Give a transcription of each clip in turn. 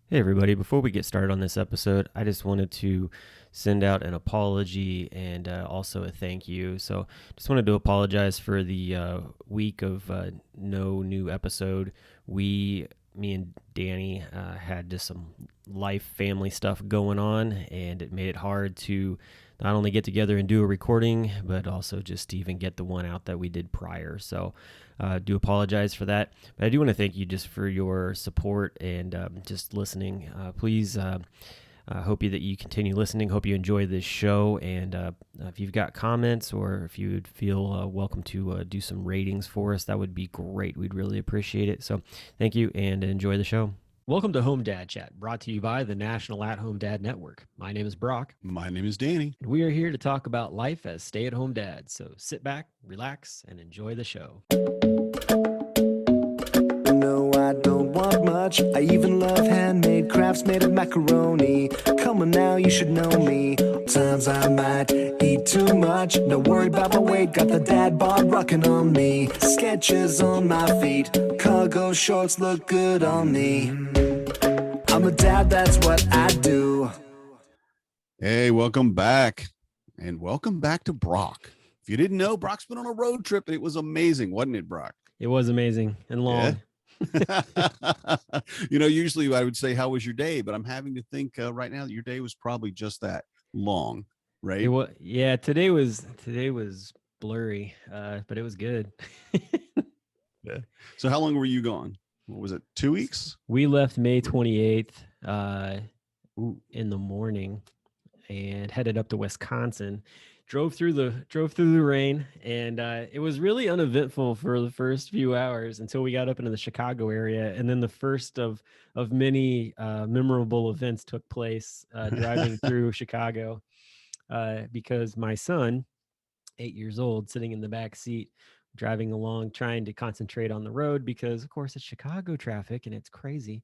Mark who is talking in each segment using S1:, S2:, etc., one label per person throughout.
S1: Hey, everybody. Before we get started on this episode, I just wanted to send out an apology and also a thank you. So, just wanted to apologize for the week of no new episode. Me and Danny, had just some life family stuff going on, and it made it hard to not only get together and do a recording, but also just to even get the one out that we did prior. So, do apologize for that. But I do want to thank you just for your support and just listening. Please, hope that you continue listening. Hope you enjoy this show. And if you've got comments or if you would feel welcome to do some ratings for us, that would be great. We'd really appreciate it. So thank you and enjoy the show. Welcome to Home Dad Chat, brought to you by the National At Home Dad Network. My name is Brock.
S2: My name is Danny.
S1: And we are here to talk about life as stay-at-home dads. So sit back, relax, and enjoy the show.
S3: No, I don't want much. I even love handmade crafts made of macaroni. Come on now, you should know me. Times I might eat too much. No worry about my weight, got the dad bod rocking on me. Sketches on my feet, cargo shorts look good on me. I'm a dad, that's what I do.
S2: Hey, welcome back. And welcome back to Brock. If you didn't know, Brock's been on a road trip and it was amazing, wasn't it, Brock?
S1: It was amazing and long.
S2: Yeah. Usually I would say, how was your day? But I'm having to think right now that your day was probably just that long, right?
S1: Today was blurry, but it was good.
S2: Yeah. So how long were you gone? What was it? 2 weeks?
S1: We left May 28th in the morning and headed up to Wisconsin. Drove through the rain, and it was really uneventful for the first few hours until we got up into the Chicago area, and then the first of many memorable events took place driving through Chicago, because my son, 8 years old, sitting in the back seat, driving along, trying to concentrate on the road because, of course, it's Chicago traffic and it's crazy.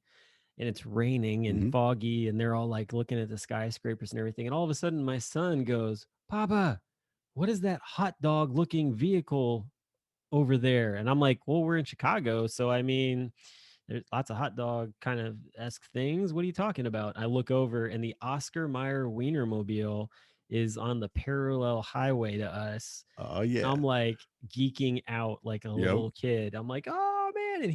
S1: And it's raining and foggy, and they're all like looking at the skyscrapers and everything. And all of a sudden, my son goes, "Papa, what is that hot dog looking vehicle over there?" And I'm like, "Well, we're in Chicago. So, I mean, there's lots of hot dog kind of esque things. What are you talking about?" I look over, and the Oscar Mayer Wienermobile is on the parallel highway to us.
S2: Oh, yeah.
S1: I'm like geeking out like a little kid. I'm like, "Oh man." And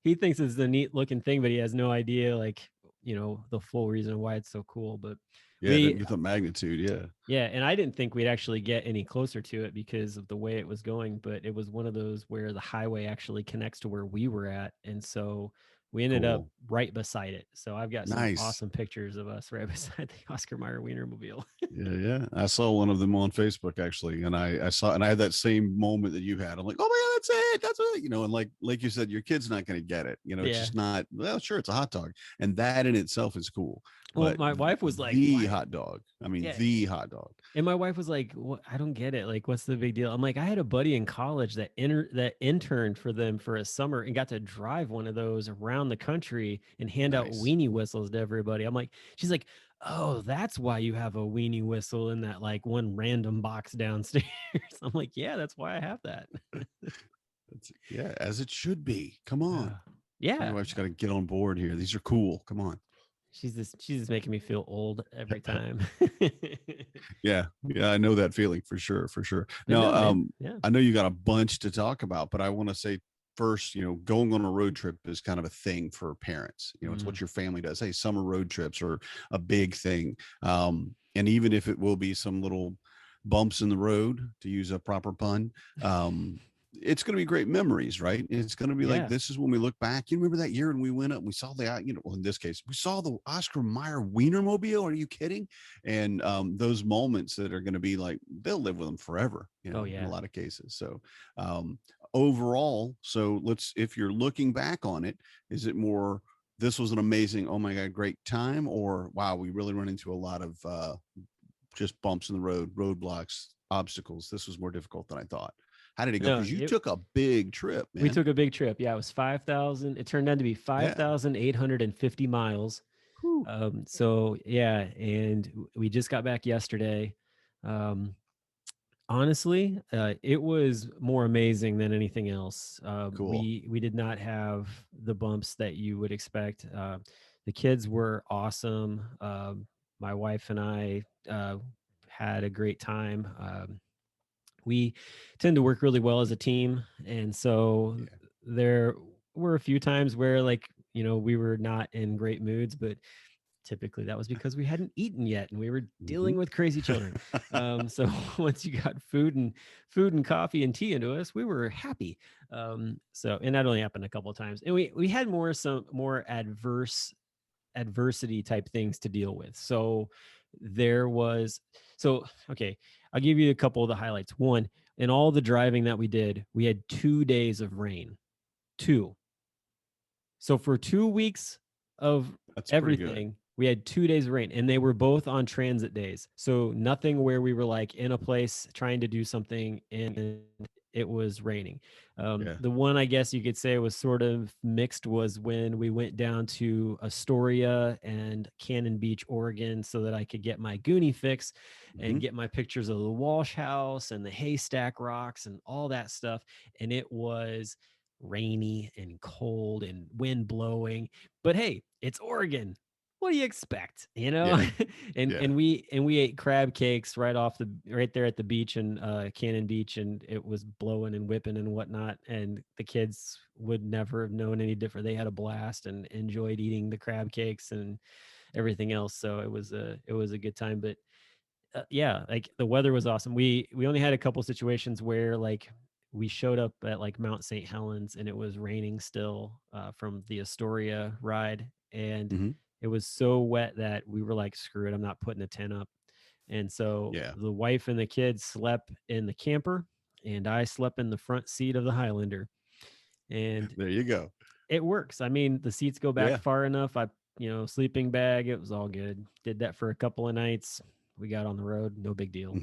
S1: he thinks it's a neat looking thing, but he has no idea, like, the full reason why it's so cool. But
S2: Yeah, it didn't get the magnitude.
S1: yeah, and I didn't think we'd actually get any closer to it because of the way it was going, but it was one of those where the highway actually connects to where we were at, and so we ended up right beside it. So I've got some awesome pictures of us right beside the Oscar Mayer Wienermobile.
S2: Yeah. I saw one of them on Facebook actually, and I saw, and I had that same moment that you had. I'm like, oh my God, that's it. And like you said, your kid's not going to get it. It's just not. Well, sure, it's a hot dog, and that in itself is cool.
S1: Well, my wife was like,
S2: the hot dog. I mean, the hot dog.
S1: And my wife was like, "What? I don't get it. Like, what's the big deal?" I'm like, I had a buddy in college that interned for them for a summer and got to drive one of those around the country and hand out weenie whistles to everybody. I'm like, she's like, "Oh, that's why you have a weenie whistle in that like one random box downstairs." I'm like, "Yeah, that's why I have that."
S2: Yeah, as it should be. Come on.
S1: Yeah.
S2: My wife's got to get on board here. These are cool. Come on.
S1: She's just making me feel old every time.
S2: Yeah, I know that feeling for sure. Now, I know you got a bunch to talk about, but I want to say first, going on a road trip is kind of a thing for parents. It's what your family does. Hey, summer road trips are a big thing. And even if it will be some little bumps in the road, to use a proper pun, it's going to be great memories, right? It's going to be like, this is when we look back. You remember that year when we went up and we saw well, in this case, we saw the Oscar Mayer Wienermobile. Are you kidding? And those moments that are going to be like, they'll live with them forever, in a lot of cases. So overall, if you're looking back on it, is it more, this was an amazing, oh my God, great time, or wow, we really run into a lot of just bumps in the road, roadblocks, obstacles. This was more difficult than I thought. How did it go? Because you took a big trip, man.
S1: We took a big trip. Yeah, it was 5,000. It turned out to be 5,850 miles. So yeah, and we just got back yesterday. Honestly, it was more amazing than anything else.
S2: Cool.
S1: We did not have the bumps that you would expect. the kids were awesome. My wife and I had a great time. We tend to work really well as a team, and so
S2: Yeah.
S1: there were a few times where, like, we were not in great moods, but typically that was because we hadn't eaten yet and we were dealing with crazy children. So once you got food and coffee and tea into us, we were happy. And that only happened a couple of times, and we had some more adversity type things to deal with. There was so okay, I'll give you a couple of the highlights. One, in all the driving that we did, we had 2 days of rain. Two. So for 2 weeks of
S2: That's pretty good.
S1: everything, we had 2 days of rain, and they were both on transit days. So nothing where we were like in a place trying to do something and it was raining.
S2: Yeah.
S1: The one I guess you could say was sort of mixed was when we went down to Astoria and Cannon Beach, Oregon, so that I could get my Goonie fix and get my pictures of the Walsh House and the Haystack Rocks and all that stuff. And it was rainy and cold and wind blowing, but hey, it's Oregon. What do you expect,
S2: Yeah.
S1: and
S2: Yeah.
S1: and we ate crab cakes right there at the beach in Cannon Beach, and it was blowing and whipping and whatnot, and the kids would never have known any different. They had a blast and enjoyed eating the crab cakes and everything else, so it was a good time. But yeah, like the weather was awesome. We only had a couple situations where, like, we showed up at like Mount St. Helens and it was raining still from the Astoria ride, and it was so wet that we were like, screw it, I'm not putting a tent up. And so
S2: Yeah.
S1: the wife and the kids slept in the camper, and I slept in the front seat of the Highlander. And
S2: There you go.
S1: it works. I mean, the seats go back far enough. Sleeping bag, it was all good. Did that for a couple of nights. We got on the road, no big deal.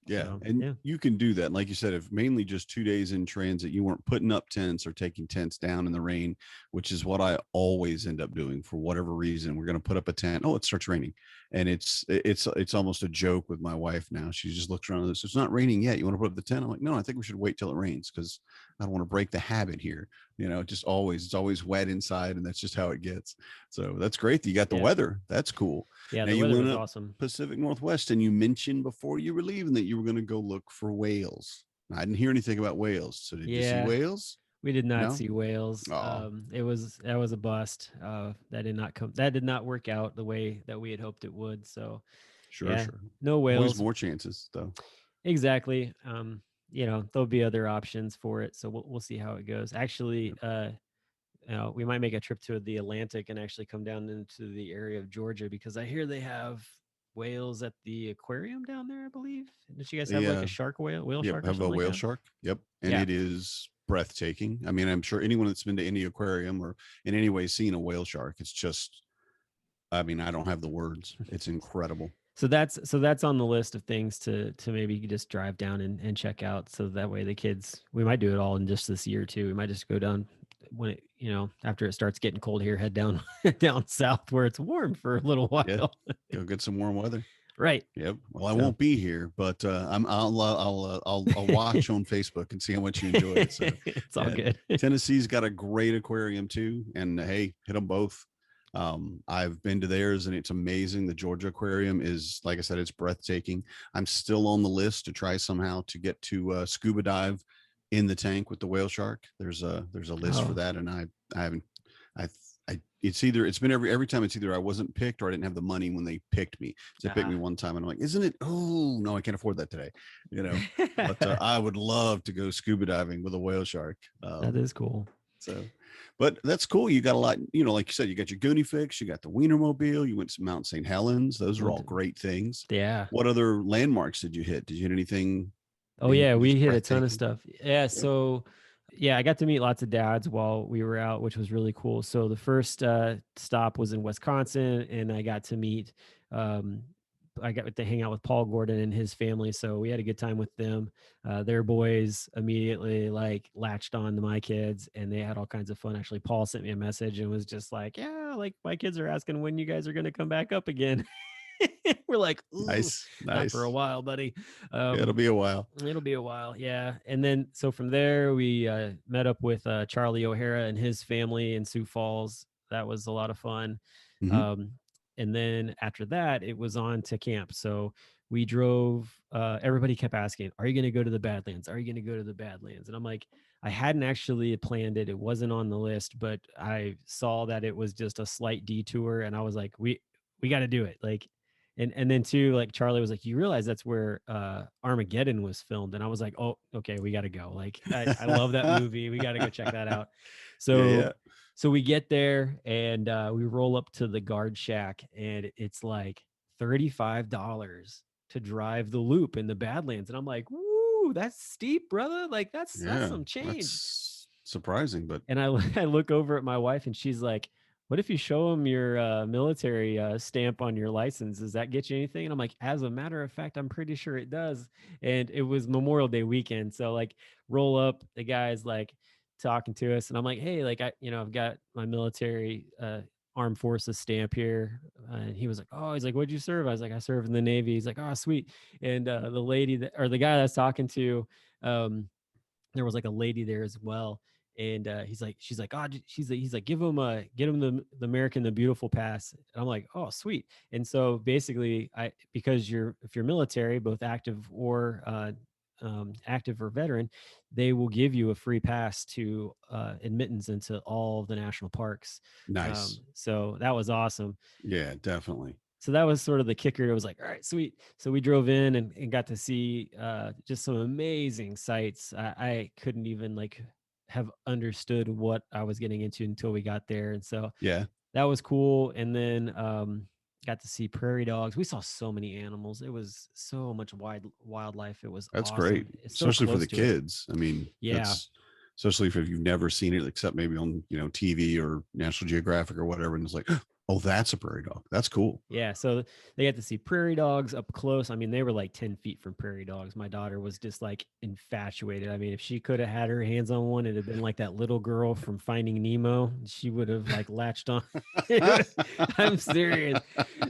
S2: Yeah.
S1: So,
S2: And
S1: yeah.
S2: you can do that. Like you said, if mainly just 2 days in transit, you weren't putting up tents or taking tents down in the rain, which is what I always end up doing for whatever reason. We're going to put up a tent. Oh, it starts raining. And it's almost a joke with my wife now. She just looks around and says, it's not raining yet. You want to put up the tent? I'm like, no, I think we should wait till it rains because I don't want to break the habit here. It's always wet inside, and that's just how it gets. So that's great that you got the weather. That's cool.
S1: Yeah,
S2: now
S1: the
S2: you
S1: weather
S2: went
S1: was
S2: up
S1: awesome.
S2: Pacific Northwest, and you mentioned before you were leaving that you were going to go look for whales. I didn't hear anything about whales. So did you see whales?
S1: We did not
S2: No?
S1: see whales.
S2: Oh.
S1: That was a bust. That did not work out the way that we had hoped it would. So
S2: Sure.
S1: no whales.
S2: Always more chances though.
S1: Exactly. There'll be other options for it. So we'll see how it goes. Actually, we might make a trip to the Atlantic and actually come down into the area of Georgia, because I hear they have whales at the aquarium down there, I believe. Did you guys have like a shark whale shark or
S2: have
S1: something
S2: a
S1: like
S2: whale
S1: that?
S2: shark. Yep. And it is breathtaking. I mean, I'm sure anyone that's been to any aquarium or in any way seen a whale shark, it's just, I mean, I don't have the words. It's incredible.
S1: So that's on the list of things to maybe just drive down and check out. So that way the kids, we might do it all in just this year too. We might just go down when after it starts getting cold here, head down down south where it's warm for a little while.
S2: Yeah. Go get some warm weather.
S1: Right.
S2: Yep. Well, I won't be here, but I'll watch on Facebook and see how much you enjoy it. So
S1: it's all good.
S2: Tennessee's got a great aquarium too, and hey, hit them both. I've been to theirs and it's amazing. The Georgia aquarium is, like I said, it's breathtaking. I'm still on the list to try somehow to get to scuba dive in the tank with the whale shark. There's a list for that, and I haven't. It's been every time it's either I wasn't picked or I didn't have the money when they picked me. So they picked me one time and I'm like, isn't it? Oh no, I can't afford that today. But I would love to go scuba diving with a whale shark.
S1: That is cool.
S2: So, but that's cool. You got a lot, like you said, you got your Goonie fix, you got the Wienermobile, you went to Mount St. Helens. Those are all great things.
S1: Yeah.
S2: What other landmarks did you hit? Did you hit anything?
S1: Oh yeah, we hit a ton of stuff. Yeah. So yeah, I got to meet lots of dads while we were out, which was really cool. So the first stop was in Wisconsin, and I got to meet, I got to hang out with Paul Gordon and his family. So we had a good time with them. Their boys immediately like latched on to my kids, and they had all kinds of fun. Actually, Paul sent me a message and was just like, yeah, like my kids are asking when you guys are going to come back up again. We're like,
S2: nice.
S1: Not for a while, buddy.
S2: It'll be a while.
S1: Yeah. And then so from there we met up with Charlie O'Hara and his family in Sioux Falls. that was a lot of fun.
S2: Mm-hmm.
S1: And then after that, it was on to camp. So we drove. Everybody kept asking, "Are you going to go to the Badlands? Are you going to go to the Badlands?" And I'm like, I hadn't actually planned it. It wasn't on the list, but I saw that it was just a slight detour, and I was like, we got to do it. Like, and then too, like Charlie was like, you realize that's where Armageddon was filmed, and I was like, oh, okay, we got to go. Like, I love that movie. We got to go check that out. So
S2: Yeah.
S1: So we get there and we roll up to the guard shack, and it's like $35 to drive the loop in the Badlands, and I'm like, woo, that's steep, brother. Like that's some change.
S2: That's surprising, but
S1: and I look over at my wife, and she's like, what if you show them your military stamp on your license? Does that get you anything? And I'm like, as a matter of fact, I'm pretty sure it does. And it was Memorial Day weekend. So like roll up, the guy's like talking to us, and I'm like, hey, like I've got my military armed forces stamp here. And he was like, oh, he's like, what'd you serve? I was like, I served in the Navy. He's like, oh, sweet. And the lady the guy that's talking to, there was like a lady there as well. And she's like, oh, he's like, get him the American, the Beautiful pass. And I'm like, oh, sweet. And so basically, because if you're military, both active or veteran, they will give you a free pass to admittance into all of the national parks.
S2: nice.
S1: So that was awesome.
S2: Yeah, definitely.
S1: So that was sort of the kicker. It was like, all right, sweet. So we drove in and got to see just some amazing sights. I couldn't even like have understood what I was getting into until we got there. And so
S2: Yeah,
S1: that was cool. And then got to see prairie dogs. We saw so many animals. It was so much wildlife. It was
S2: that's
S1: awesome.
S2: great,
S1: It's so
S2: especially for
S1: close
S2: the
S1: to it.
S2: kids. I mean,
S1: Yeah.
S2: that's especially if you've never seen it except maybe on TV or National Geographic or whatever, and it's like, oh, that's a prairie dog. That's cool.
S1: Yeah, so they got to see prairie dogs up close. I mean, they were like 10 feet from prairie dogs. My daughter was just like infatuated. I mean, if she could have had her hands on one, it'd have been like that little girl from Finding Nemo. She would have like latched on. I'm serious.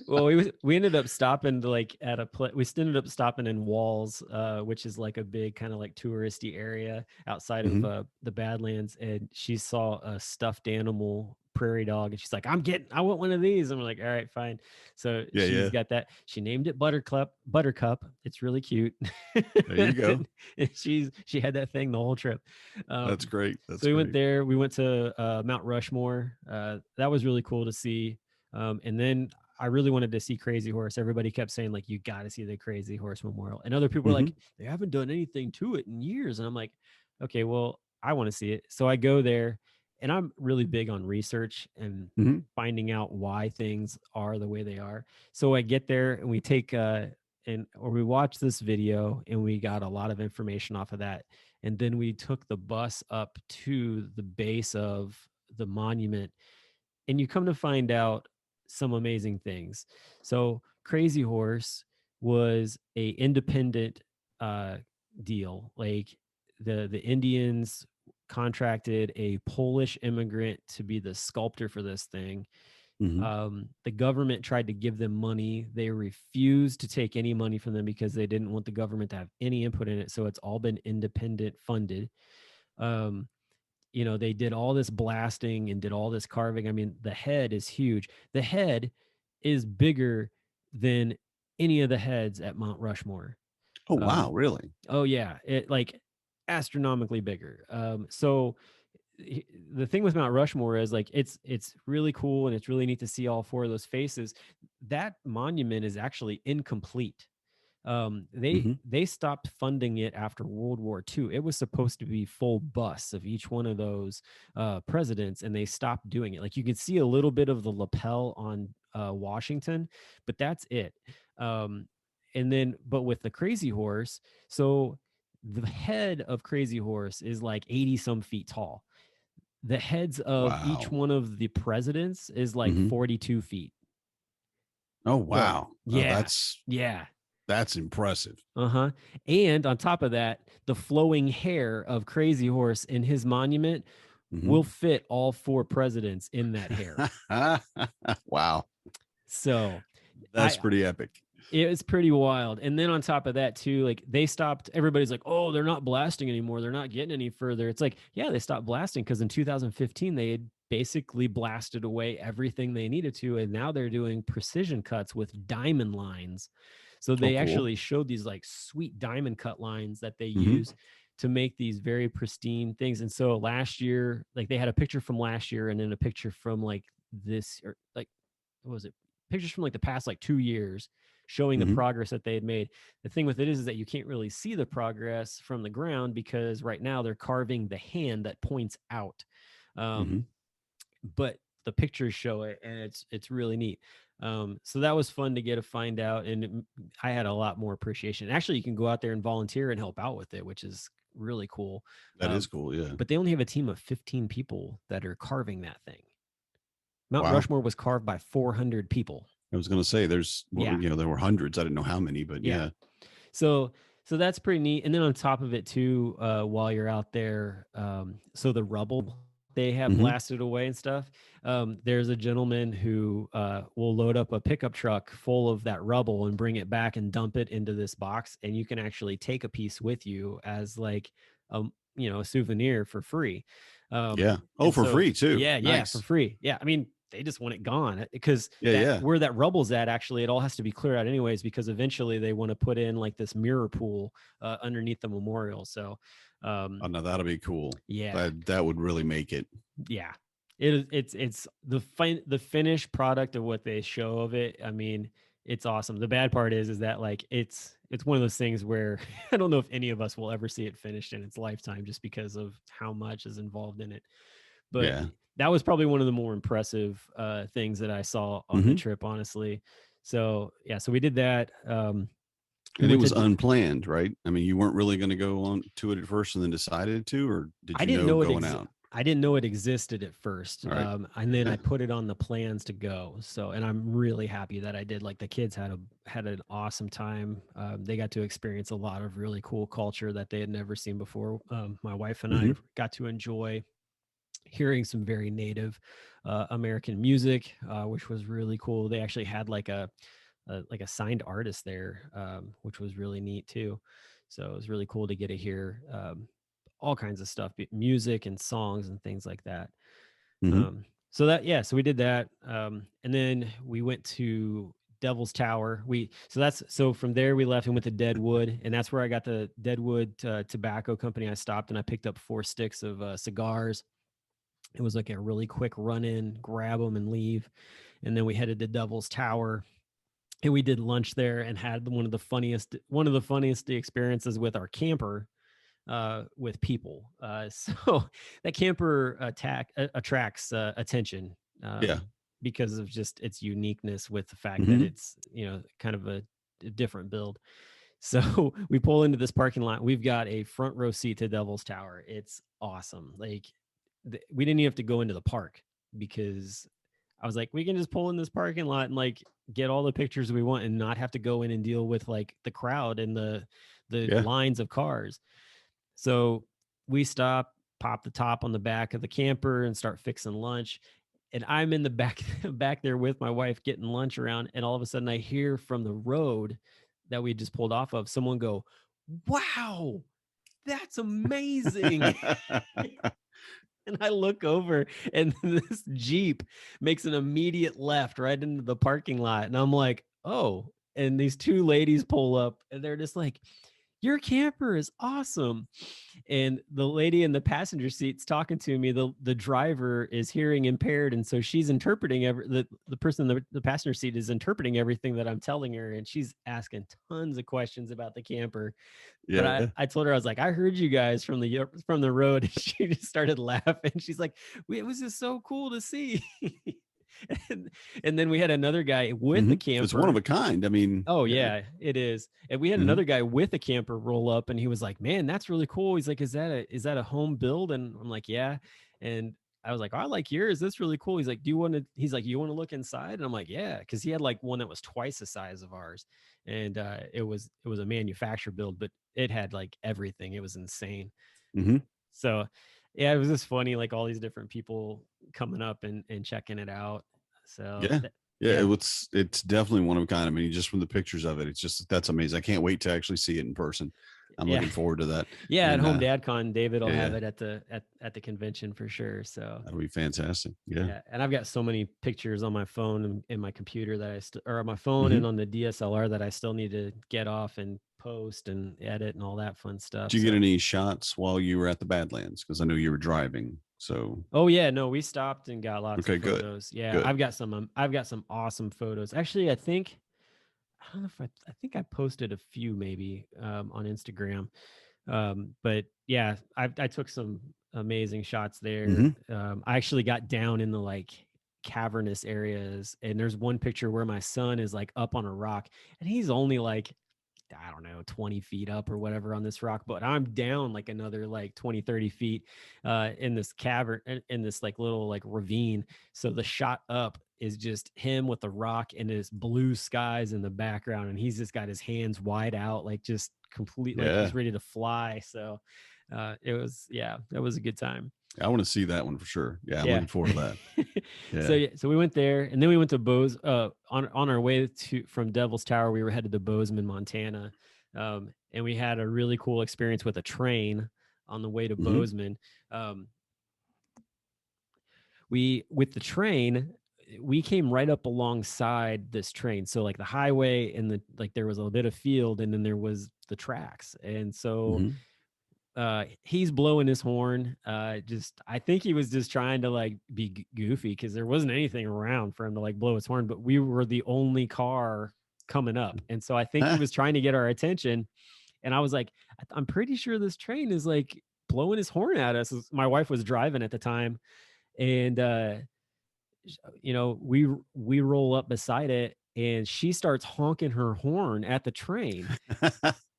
S1: Well, we ended up stopping like at we ended up stopping in Walls, which is like a big kind of like touristy area outside of the Badlands, and she saw a stuffed animal prairie dog, and she's like, I want one of these. And we're like, all right, fine. So she's got that. She named it Buttercup. It's really cute.
S2: There you go.
S1: And she had that thing the whole trip.
S2: That's great.
S1: So we went there. We went to Mount Rushmore. That was really cool to see. And then I really wanted to see Crazy Horse. Everybody kept saying like, you got to see the Crazy Horse Memorial. And other people were like, they haven't done anything to it in years. And I'm like, okay, well, I want to see it. So I go there. And I'm really big on research and finding out why things are the way they are. So I get there and we take we watch this video, and we got a lot of information off of that. And then we took the bus up to the base of the monument, and you come to find out some amazing things. So Crazy Horse was a independent deal. Like the Indians contracted a Polish immigrant to be the sculptor for this thing. The government tried to give them money. They refused to take any money from them because they didn't want the government to have any input in it. So it's all been independent funded. They did all this blasting and did all this carving. I mean, the head is huge. The head is bigger than any of the heads at Mount Rushmore.
S2: Oh, wow. Really?
S1: Oh yeah. It like astronomically bigger. So the thing with Mount Rushmore is like it's really cool, and it's really neat to see all four of those faces. That monument is actually incomplete. They stopped funding it after World War II. It was supposed to be full busts of each one of those presidents, and they stopped doing it. Like you could see a little bit of the lapel on Washington, but that's it. But with the Crazy Horse, so the head of Crazy Horse is like 80 some feet tall. The heads of each one of the presidents is like 42 feet.
S2: Oh, wow.
S1: So, yeah.
S2: That's impressive.
S1: And on top of that, the flowing hair of Crazy Horse in his monument will fit all four presidents in that hair.
S2: Wow.
S1: So
S2: that's pretty epic.
S1: It was pretty wild. And then on top of that too, like they stopped, everybody's like, oh, they're not blasting anymore. They're not getting any further. It's like, yeah, they stopped blasting because in 2015 they had basically blasted away everything they needed to, and now they're doing precision cuts with diamond lines. So
S2: Oh,
S1: they
S2: cool.
S1: actually showed these like sweet diamond cut lines that they
S2: Mm-hmm.
S1: use to make these very pristine things. And so last year, like they had a picture from last year and then a picture from like this, or like, what was it? Pictures from like the past like 2 years showing the
S2: Mm-hmm.
S1: progress that they had made. The thing with it is that you can't really see the progress from the ground because right now they're carving the hand that points out.
S2: Mm-hmm.
S1: But the pictures show it, and it's really neat. So that was fun to get to find out, and I had a lot more appreciation. Actually, you can go out there and volunteer and help out with it, which is really cool.
S2: That is cool, yeah.
S1: But they only have a team of 15 people that are carving that thing. Mount
S2: Wow.
S1: Rushmore was carved by 400 people.
S2: I was going to say there were hundreds. I didn't know how many, but yeah.
S1: So that's pretty neat. And then on top of it too, while you're out there, so the rubble they have blasted away and stuff. There's a gentleman who will load up a pickup truck full of that rubble and bring it back and dump it into this box, and you can actually take a piece with you as like a souvenir for free.
S2: For free too.
S1: Yeah, for free. Yeah, I mean, they just want it gone because where that rubble's at, actually, it all has to be cleared out anyways, because eventually they want to put in like this mirror pool underneath the memorial. So,
S2: no, that'll be cool.
S1: Yeah,
S2: that would really make it.
S1: Yeah, it's the finished product of what they show of it. I mean, it's awesome. The bad part is that like it's one of those things where I don't know if any of us will ever see it finished in its lifetime, just because of how much is involved in it. But that was probably one of the more impressive things that I saw on the trip, honestly. So so we did that.
S2: And it was unplanned, right? I mean, you weren't really going to go on to it at first and then decided to, or did you know going out?
S1: I didn't know it existed at first.
S2: Right.
S1: And then I put it on the plans to go. So, and I'm really happy that I did. Like, the kids had an awesome time. They got to experience a lot of really cool culture that they had never seen before. My wife and I got to enjoy hearing some very native American music, which was really cool. They actually had like a signed artist there, which was really neat too. So it was really cool to get to hear all kinds of stuff, music and songs and things like that. So we did that. And then we went to Devil's Tower. So from there we left and went to Deadwood, and that's where I got the Deadwood Tobacco Company. I stopped and I picked up 4 sticks of cigars. It was like a really quick run in, grab them and leave. And then we headed to Devil's Tower, and we did lunch there and had one of the funniest experiences with our camper, with people. So that camper attracts attention, because of just its uniqueness, with the fact that it's, kind of a different build. So we pull into this parking lot. We've got a front row seat to Devil's Tower. It's awesome. Like, we didn't even have to go into the park, because I was like, we can just pull in this parking lot and like get all the pictures we want and not have to go in and deal with like the crowd and the lines of cars. So we stop, pop the top on the back of the camper and start fixing lunch. And I'm in the back there with my wife getting lunch around. And all of a sudden I hear from the road that we just pulled off of someone go, "Wow, that's amazing." And I look over, and this Jeep makes an immediate left right into the parking lot. And I'm like, oh, and these 2 ladies pull up, and they're just like, "Your camper is awesome." And the lady in the passenger seat's talking to me. The driver is hearing impaired, and so she's interpreting the person in the passenger seat is interpreting everything that I'm telling her, and she's asking tons of questions about the camper. But I told her, I was like, "I heard you guys from the road." And she just started laughing. She's like, "It was just so cool to see." And then we had another guy with the camper.
S2: It's one of a kind. I mean,
S1: oh yeah, it is. And we had another guy with a camper roll up, and he was like, "Man, that's really cool." He's like, is that a home build?" And I'm like, "Yeah." And I was like, "Oh, I like yours. That's really cool." He's like, "You want to look inside?" And I'm like, "Yeah," because he had like one that was twice the size of ours, and it was a manufacturer build, but it had like everything. It was insane. So yeah, it was just funny, like all these different people coming up and checking it out. So
S2: it's definitely one of a kind. I mean, just from the pictures of it, it's just, that's amazing. I can't wait to actually see it in person. I'm looking forward to that.
S1: Yeah,
S2: and,
S1: at Home DadCon, David will have
S2: yeah.
S1: it at the convention for sure. So
S2: that'll be fantastic. Yeah.
S1: And I've got so many pictures on my phone and in my computer that or on my phone
S2: Mhm.
S1: and on the DSLR that I still need to get off and post and edit and all that fun stuff.
S2: Did you get any shots while you were at the Badlands? Because I know you were driving. So
S1: Oh yeah, no, we stopped and got lots of
S2: okay, good.
S1: photos. Yeah,
S2: Good.
S1: I've got some awesome photos. Actually, I don't know if I think I posted a few maybe on Instagram. But yeah, I took some amazing shots there.
S2: Mhm.
S1: I actually got down in the like cavernous areas, and there's one picture where my son is like up on a rock, and he's only like, I don't know, 20 feet up or whatever on this rock, but I'm down like another like 20, 30 feet in this cavern, in this like little like ravine. So the shot up is just him with the rock and his blue skies in the background. And he's just got his hands wide out, like just complete, like
S2: Yeah.
S1: he's ready to fly. So it was a good time.
S2: I want to see that one for sure. Yeah, I'm looking forward to that. Yeah.
S1: So we went there, and then we went to on our way from Devil's Tower. We were headed to Bozeman, Montana, and we had a really cool experience with a train on the way to
S2: Mhm.
S1: Bozeman. With the train, we came right up alongside this train. So like the highway and there was a bit of field, and then there was the tracks, and so.
S2: Mhm.
S1: He's blowing his horn. I think he was just trying to like be goofy because there wasn't anything around for him to like blow his horn, but we were the only car coming up. And so I think he was trying to get our attention. And I was like, I'm pretty sure this train is like blowing his horn at us. My wife was driving at the time. And, we roll up beside it, and she starts honking her horn at the train.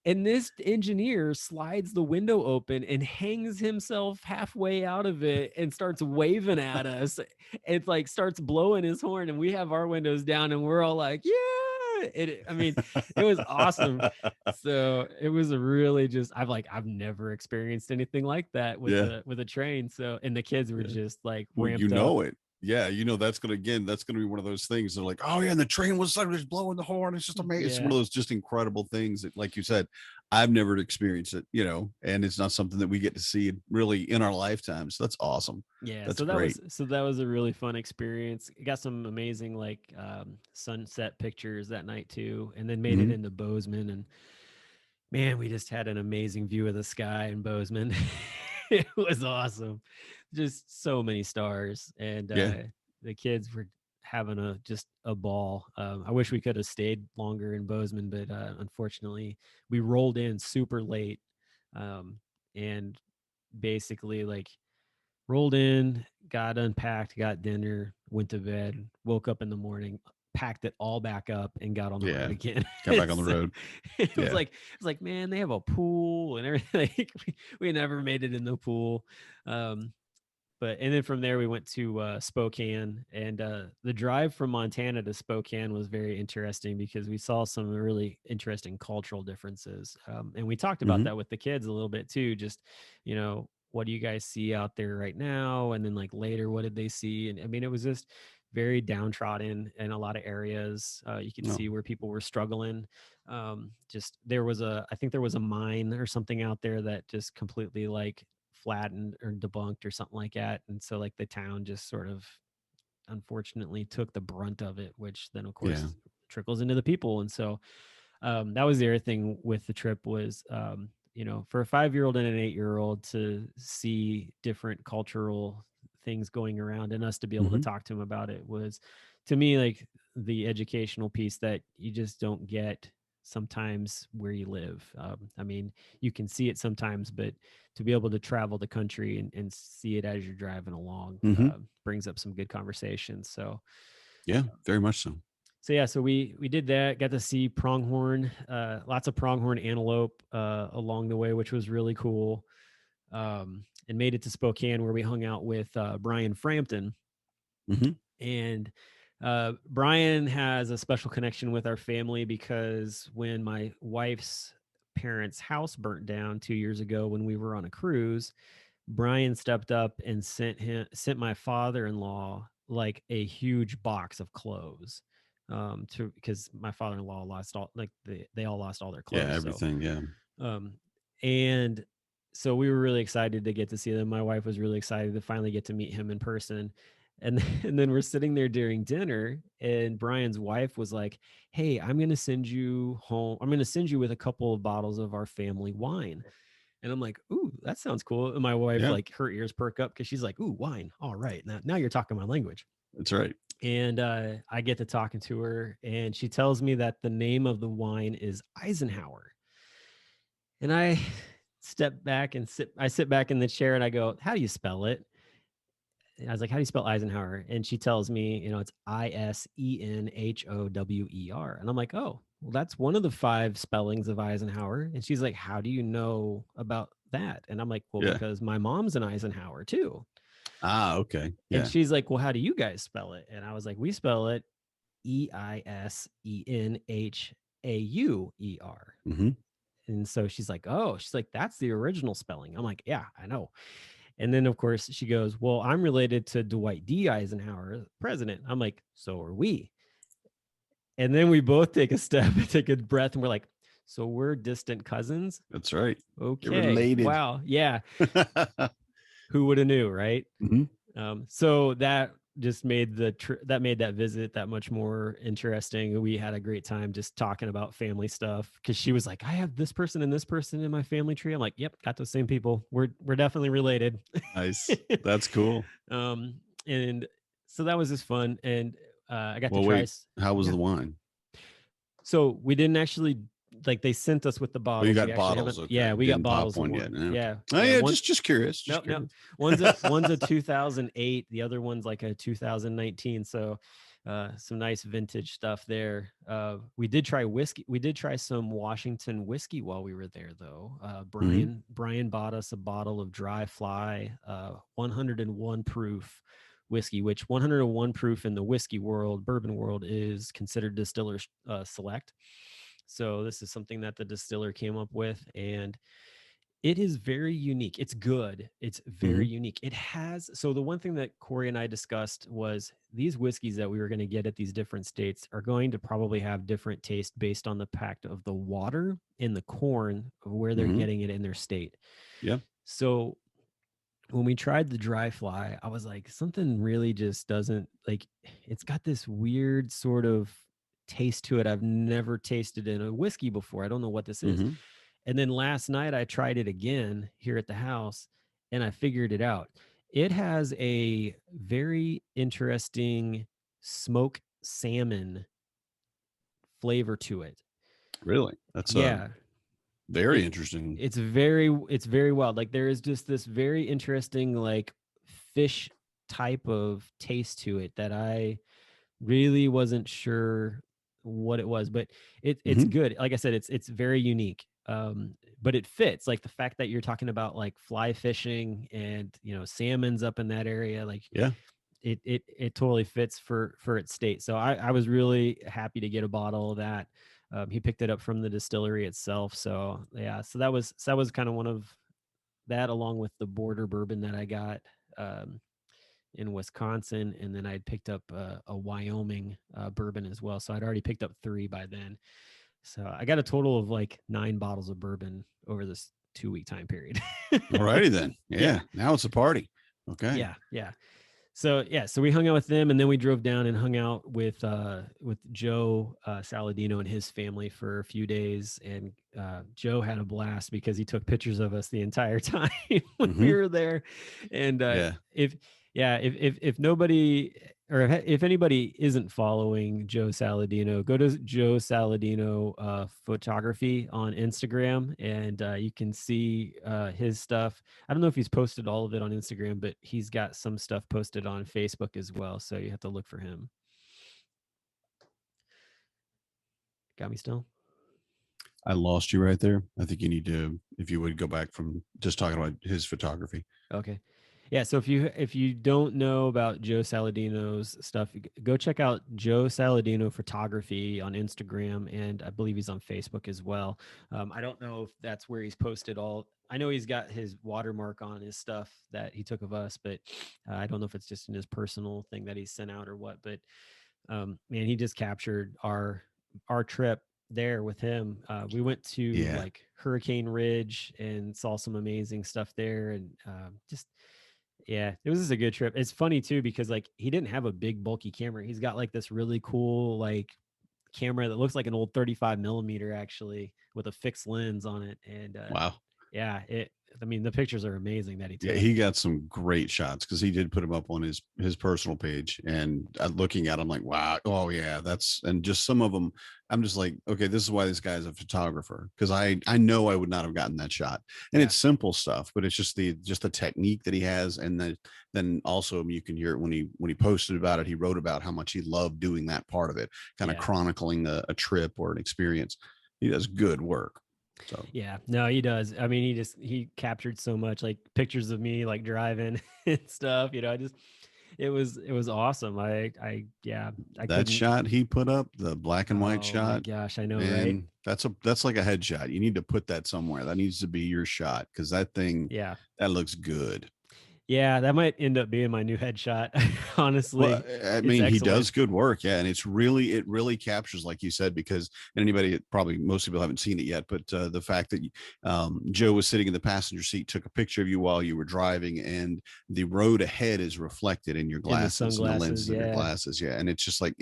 S1: And this engineer slides the window open and hangs himself halfway out of it and starts waving at us. It's like starts blowing his horn, and we have our windows down, and we're all like, yeah. It was awesome. So it was a really I've never experienced anything like that with a train. So, and the kids were just like ramped up.
S2: It. Yeah, that's gonna be one of those things. They're like, oh yeah, and the train was blowing the horn. It's just amazing. It's one of those just incredible things that, like you said, I've never experienced it, and it's not something that we get to see really in our lifetime. So that's awesome.
S1: Yeah,
S2: that's
S1: great. That was a really fun experience. Got some amazing like sunset pictures that night too, and then made it into Bozeman, and man, we just had an amazing view of the sky in Bozeman. It was awesome. Just so many stars, and the kids were having just a ball. I wish we could have stayed longer in Bozeman, but unfortunately we rolled in super late, and basically like rolled in, got unpacked, got dinner, went to bed, woke up in the morning, packed it all back up, and got on the road again.
S2: Got back on the road.
S1: It was like, man, they have a pool and everything. We never made it in the pool. And then from there we went to Spokane, and the drive from Montana to Spokane was very interesting because we saw some really interesting cultural differences. And we talked about that with the kids a little bit too. Just, what do you guys see out there right now? And then like later, what did they see? And I mean, it was just very downtrodden in a lot of areas. You could see where people were struggling. I think there was a mine or something out there that just completely like flattened or debunked or something like that. And so like the town just sort of unfortunately took the brunt of it, which then of course trickles into the people. And so that was the other thing with the trip was, for a 5-year-old and an 8-year-old to see different cultural things going around and us to be able to talk to them about it was, to me, like the educational piece that you just don't get sometimes where you live. I mean, you can see it sometimes, but to be able to travel the country and see it as you're driving along brings up some good conversations. So
S2: yeah, very much so.
S1: So we did that, got to see pronghorn, lots of pronghorn antelope along the way, which was really cool. And made it to Spokane, where we hung out with Brian Frampton. And Brian has a special connection with our family because when my wife's parents' house burnt down 2 years ago when we were on a cruise, Brian stepped up and sent my father-in-law like a huge box of clothes, because my father-in-law lost all, like they all lost all their clothes.
S2: Yeah, everything.
S1: So, And so we were really excited to get to see them. My wife was really excited to finally get to meet him in person. And then we're sitting there during dinner, and Brian's wife was like, "Hey, I'm going to send you home. I'm going to send you with a couple of bottles of our family wine." And I'm like, "Ooh, that sounds cool." And my wife, like, her ears perk up because she's like, "Ooh, wine. All right. Now you're talking my language."
S2: That's right.
S1: And I get to talking to her, and she tells me that the name of the wine is Eisenhower. And I step back and I sit back in the chair and I go, "How do you spell it?" And I was like, "How do you spell Eisenhower?" And she tells me, it's Isenhower. And I'm like, "Oh, well, that's one of the 5 spellings of Eisenhower." And she's like, "How do you know about that?" And I'm like, "Well, because my mom's an Eisenhower too."
S2: Ah, okay. Yeah.
S1: And she's like, "Well, how do you guys spell it?" And I was like, "We spell it Eisenhauer."
S2: Mm-hmm.
S1: And so she's like, "Oh," she's like, "That's the original spelling." I'm like, "Yeah, I know." And then, of course, she goes, "Well, I'm related to Dwight D. Eisenhower, president." I'm like, "So are we." And then we both take a step, take a breath, and we're like, "So we're distant cousins?"
S2: That's right.
S1: Okay.
S2: You're related.
S1: Wow. Yeah. Who would have knew, right?
S2: Mm-hmm.
S1: So that just made that visit that much more interesting. We had a great time just talking about family stuff, because she was like, "I have this person and this person in my family tree." I'm like, "Yep, got those same people. We're definitely related."
S2: Nice. That's cool.
S1: And so that was just fun. And I got to try.
S2: Wait, how was the wine?
S1: So we didn't actually, like, they sent us with the bottles.
S2: You got bottles. Okay.
S1: Yeah, we
S2: didn't
S1: got bottles
S2: pop
S1: of
S2: one
S1: wine.
S2: yet. Okay.
S1: Yeah.
S2: Oh
S1: yeah.
S2: Just curious.
S1: No. One's a 2008. The other one's like a 2019. So some nice vintage stuff there. We did try whiskey. We did try some Washington whiskey while we were there, though. Brian bought us a bottle of Dry Fly, 101 proof whiskey, which 101 proof in the whiskey world, bourbon world, is considered distiller's select. So this is something that the distiller came up with, and it is very unique. It's good. It's very unique. It has, so the one thing that Corey and I discussed was these whiskeys that we were going to get at these different states are going to probably have different taste based on the pact of the water and the corn of where they're getting it in their state.
S2: Yeah.
S1: So when we tried the Dry Fly, I was like, something really just doesn't, like, it's got this weird sort of taste to it I've never tasted in a whiskey before. I don't know what this is. And then last night I tried it again here at the house, and I figured it out. It has a very interesting smoked salmon flavor to it.
S2: Really? That's very interesting.
S1: It's very wild. Like, there is just this very interesting, like, fish type of taste to it that I really wasn't sure what it was, but it's good. Like I said, it's very unique. But it fits, like, the fact that you're talking about, like, fly fishing and, salmon's up in that area. Like, it totally fits for its state. So I was really happy to get a bottle of that. He picked it up from the distillery itself. So yeah, so that was kind of one of that, along with the border bourbon that I got in Wisconsin, and then I'd picked up a Wyoming bourbon as well. So I'd already picked up 3 by then. So I got a total of like 9 bottles of bourbon over this 2-week time period.
S2: Alrighty then. Yeah. Now it's a party. Okay.
S1: Yeah. So we hung out with them, and then we drove down and hung out with Joe Saladino and his family for a few days. And Joe had a blast because he took pictures of us the entire time when we were there. And if nobody, or if anybody isn't following Joe Saladino, go to Joe Saladino photography on Instagram, and you can see his stuff. I don't know if he's posted all of it on Instagram, but he's got some stuff posted on Facebook as well. So you have to look for him. Got me still?
S2: I lost you right there. I think you need to, if you would go back from just talking about his photography.
S1: Okay. Yeah, so if you don't know about Joe Saladino's stuff, go check out Joe Saladino Photography on Instagram, and I believe he's on Facebook as well. I don't know if that's where he's posted all. I know he's got his watermark on his stuff that he took of us, but I don't know if it's just in his personal thing that he sent out or what. But man, he just captured our trip there with him. We went to like Hurricane Ridge and saw some amazing stuff there, and just it was just a good trip. It's funny too because like he didn't have a big bulky camera. He's got like this really cool like camera that looks like an old 35 millimeter actually with a fixed lens on it, and
S2: wow.
S1: Yeah, I mean, the pictures are amazing that he took.
S2: Yeah, he got some great shots because he did put them up on his personal page, and looking at them like, wow, oh yeah, and just some of them, I'm just like, okay, this is why this guy's a photographer, because I know I would not have gotten that shot, and it's simple stuff, but it's just the technique that he has, and then also you can hear it when he posted about it. He wrote about how much he loved doing that part of it, kind of chronicling a trip or an experience. He does good work. So
S1: yeah, no, he does. I mean, he captured so much, like pictures of me like driving and stuff. It was awesome.
S2: That shot he put up, the black and white shot.
S1: Oh my gosh, I know, right?
S2: That's like a headshot. You need to put that somewhere. That needs to be your shot, because that thing, that looks good.
S1: Yeah, that might end up being my new headshot. Honestly,
S2: well, I mean, he does good work. Yeah, and it really captures, like you said, because probably most people haven't seen it yet, but the fact that Joe was sitting in the passenger seat, took a picture of you while you were driving, and the road ahead is reflected in your glasses, and the lenses of your glasses. Yeah, and it's just like,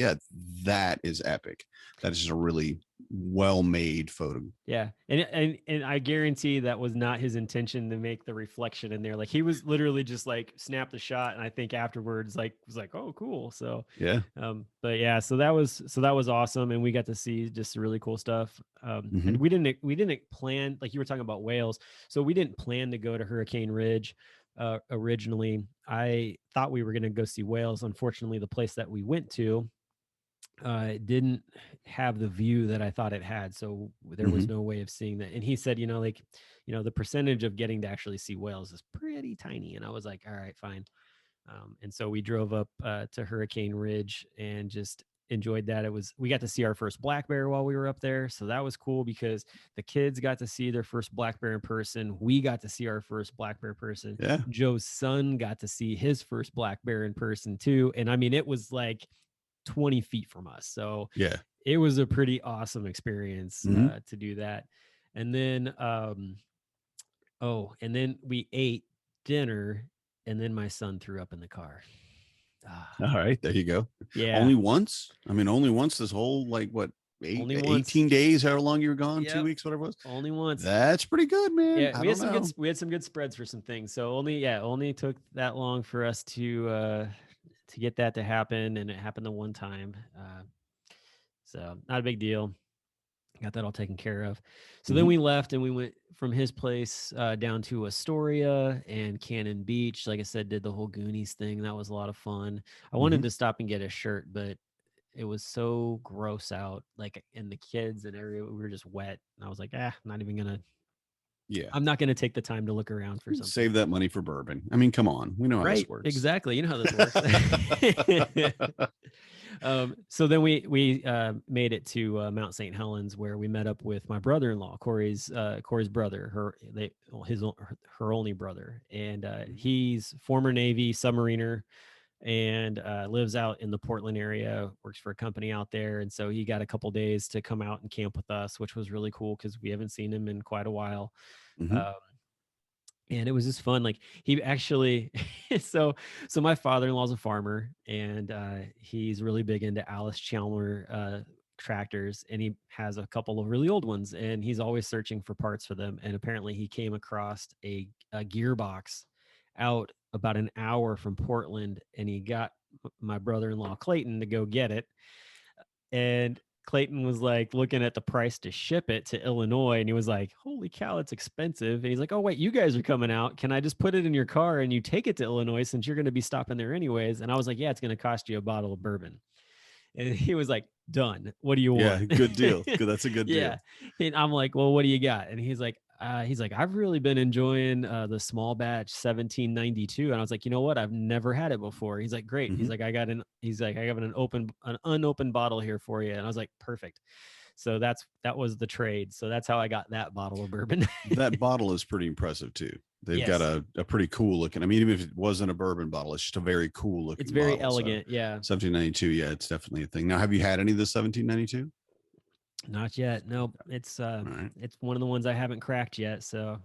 S2: that is epic. That is just a really well-made photo.
S1: Yeah, and I guarantee that was not his intention to make the reflection in there. Like he was literally just like snapped the shot, and I think afterwards was like, oh, cool. So but yeah, so that was awesome, and we got to see just really cool stuff. And we didn't plan, like you were talking about whales, so we didn't plan to go to Hurricane Ridge. Originally, I thought we were going to go see whales. Unfortunately, the place that we went to didn't have the view that I thought it had, so there was no way of seeing that. And he said, the percentage of getting to actually see whales is pretty tiny. And I was like, all right, fine. And so we drove up to Hurricane Ridge and just enjoyed that. We got to see our first black bear while we were up there, so that was cool because the kids got to see their first black bear in person. We got to see our first black bear person. Joe's son got to see his first black bear in person too, and I mean, it was like 20 feet from us. So it was a pretty awesome experience to do that. And then, and then we ate dinner, and then my son threw up in the car.
S2: All right, there you go.
S1: Yeah.
S2: Only once? I mean, only once this whole, like, what, 18 days, however long you were gone, 2 weeks, whatever it was.
S1: Only once.
S2: That's pretty good, man.
S1: Yeah, we had some good spreads for some things. So only took that long for us to get that to happen, and it happened the one time. So not a big deal. Got that all taken care of. So then we left, and we went from his place down to Astoria and Cannon Beach. Like I said, did the whole Goonies thing. That was a lot of fun. I wanted to stop and get a shirt, but it was so gross out, like in the kids and area. We were just wet, and I was like, I'm not even gonna. Yeah, I'm not going to take the time to look around for something.
S2: Save that money for bourbon. I mean, come on. We know how this works.
S1: Exactly. You know how this works. So then we made it to Mount St Helens, where we met up with my brother-in-law, Corey's brother, her only brother. And he's former Navy submariner and lives out in the Portland area, works for a company out there. And so he got a couple days to come out and camp with us, which was really cool because we haven't seen him in quite a while. And it was just fun. Like he actually, so my father-in-law is a farmer, and he's really big into Alice Chalmer tractors, and he has a couple of really old ones, and he's always searching for parts for them. And apparently he came across a gearbox out about an hour from Portland, and he got my brother-in-law Clayton to go get it. And Clayton was like looking at the price to ship it to Illinois, and he was like, holy cow, it's expensive. And he's like, oh wait, you guys are coming out. Can I just put it in your car and you take it to Illinois since you're going to be stopping there anyways? And I was like, yeah, it's going to cost you a bottle of bourbon. And he was like, done. What do you want?
S2: Yeah, good deal. That's a good deal.
S1: Yeah. And I'm like, well, what do you got? And he's like, I've really been enjoying the small batch 1792. And I was like, you know what? I've never had it before. He's like, great. He's like, I have an unopened bottle here for you. And I was like, perfect. So that was the trade. So that's how I got that bottle of bourbon.
S2: That bottle is pretty impressive too. They've got a pretty cool looking. I mean, even if it wasn't a bourbon bottle, it's just a very cool looking.
S1: It's very
S2: bottle,
S1: elegant.
S2: so 1792. Yeah, it's definitely a thing. Now, have you had any of the 1792?
S1: Not yet. Nope. It's
S2: Right.
S1: it's one of the ones I haven't cracked yet. So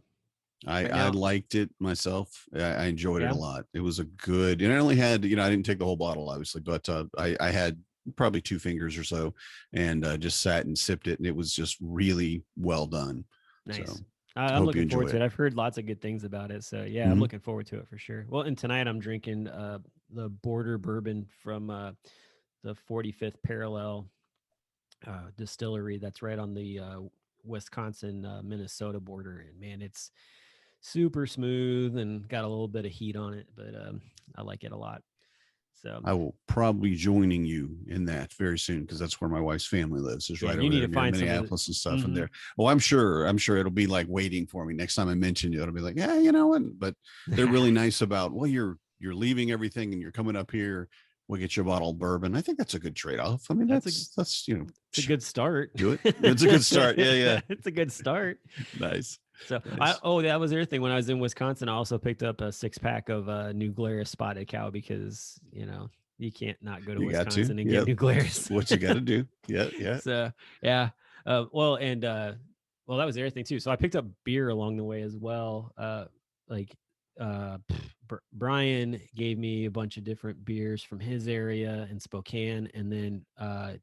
S2: I liked it myself. I enjoyed it
S1: yeah,
S2: a lot. It was a good, and I only had, I didn't take the whole bottle, obviously, but I had probably 2 fingers or so, and just sat and sipped it, and it was just really well done. So
S1: nice.
S2: I
S1: I'm
S2: hope you
S1: looking
S2: enjoy
S1: forward to
S2: it.
S1: it. I've heard lots of good things about it. So yeah, I'm
S2: Mhm.
S1: looking forward to it for sure. Well, and tonight I'm drinking the Border Bourbon from the 45th Parallel distillery that's right on the Wisconsin Minnesota border. And man, it's super smooth and got a little bit of heat on it, but I like it a lot. So
S2: I will probably joining you in that very soon, because that's where my wife's family lives, is
S1: yeah,
S2: right
S1: you
S2: over
S1: need
S2: there
S1: to
S2: near
S1: find some of the.
S2: Minneapolis and stuff. And
S1: Mm-hmm.
S2: there, well, I'm sure it'll be like waiting for me next time I mention you. It'll be like, yeah, you know what? But they're really nice about, well, you're leaving everything and you're coming up here. We'll get you a bottle of bourbon. I think that's a good trade off. I mean,
S1: That's a
S2: that's
S1: it's a good start.
S2: do it. It's a good start. Yeah, yeah.
S1: It's a good start.
S2: Nice.
S1: So
S2: Nice.
S1: that was the other thing. When I was in Wisconsin, I also picked up a 6-pack of New Glarus Spotted Cow because you can't not go to
S2: You got to.
S1: Wisconsin and get
S2: Yep.
S1: New
S2: That's
S1: Glarus.
S2: what you got to do. Yeah, yeah.
S1: So yeah, well, and well, that was the other thing too. So I picked up beer along the way as well. Like Brian gave me a bunch of different beers from his area in Spokane, and then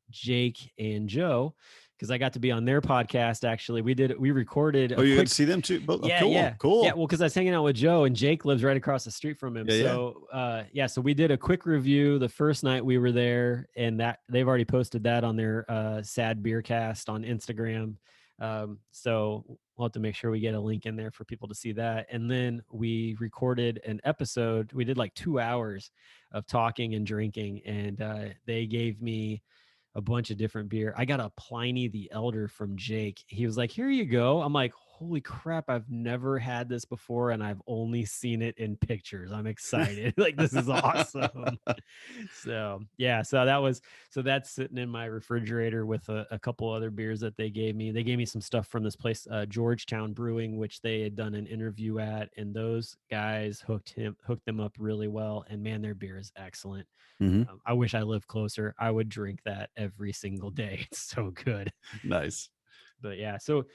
S1: Jake and Joe, because I got to be on their podcast. Actually, we recorded
S2: Oh,
S1: a
S2: you got
S1: quick.
S2: to see them too. Both. Oh,
S1: Yeah,
S2: cool.
S1: yeah, yeah.
S2: Cool.
S1: Well, because I was hanging out with Joe, and Jake lives right across the street from him.
S2: Yeah, yeah.
S1: So yeah, so we did a quick review the first night we were there, and that they've already posted that on their Sad Beer Cast on Instagram. So we'll have to make sure we get a link in there for people to see that. And then we recorded an episode. We did like 2 hours of talking and drinking, and they gave me a bunch of different beer. I got a Pliny the Elder from Jake. He was like, "Here you go." I'm like, "Holy crap, I've never had this before and I've only seen it in pictures." I'm excited. Like, this is awesome. So, yeah, so that's sitting in my refrigerator with a couple other beers that they gave me. They gave me some stuff from this place, Georgetown Brewing, which they had done an interview at, and those guys hooked them up really well. And man, their beer is excellent.
S2: Mm-hmm.
S1: I wish I lived closer. I would drink that every single day. It's so good.
S2: Nice.
S1: But yeah, so